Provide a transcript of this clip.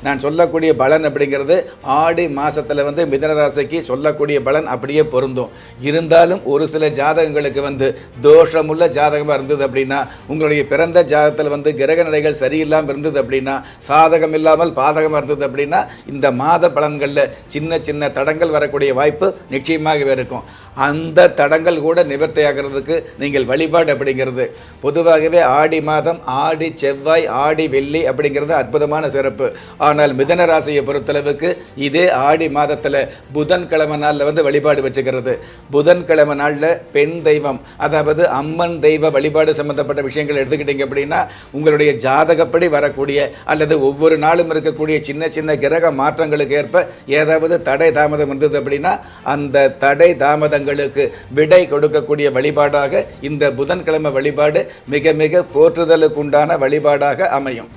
நான் சொல்லக்கூடிய பலன் அப்படிங்கிறது ஆடி மாதத்தில் வந்து மிதுன ராசிக்கு சொல்லக்கூடிய பலன் அப்படியே பொருந்தும். இருந்தாலும் ஒரு சில ஜாதகங்களுக்கு வந்து தோஷமுள்ள ஜாதகமாக இருந்தது அப்படின்னா, உங்களுடைய பிறந்த ஜாதகத்தில் வந்து கிரக நிலைகள் சரியில்லாமல் இருந்தது அப்படின்னா, சாதகம் இல்லாமல் பாதகமாக இருந்தது அப்படின்னா, இந்த மாத பலன்களில் சின்ன சின்ன தடங்கள் வரக்கூடிய வாய்ப்பு நிச்சயமாகவே இருக்கும். அந்த தடங்கள் கூட நிவர்த்தியாகிறதுக்கு நீங்கள் வழிபாடு அப்படிங்கிறது பொதுவாகவே ஆடி மாதம் ஆடி செவ்வாய் ஆடி வெள்ளி அப்படிங்கிறது அற்புதமான சிறப்பு. ஆனால் மிதுன ராசியை பொறுத்தளவுக்கு இதே ஆடி மாதத்தில் புதன்கிழமை நாளில் வந்து வழிபாடு வச்சுக்கிறது. புதன்கிழமை நாளில் பெண் தெய்வம், அதாவது அம்மன் தெய்வ வழிபாடு சம்பந்தப்பட்ட விஷயங்கள் எடுத்துக்கிட்டீங்க அப்படின்னா, உங்களுடைய ஜாதகப்படி வரக்கூடிய அல்லது ஒவ்வொரு நாளும் இருக்கக்கூடிய சின்ன சின்ன கிரக மாற்றங்களுக்கு ஏற்ப ஏதாவது தடை தாமதம் இருந்தது அப்படின்னா, அந்த தடை தாமதங்களுக்கு விடை கொடுக்கக்கூடிய வழிபாடாக இந்த புதன்கிழமை வழிபாடு மிக மிக போற்றுதலுக்குண்டான வழிபாடாக அமையும்.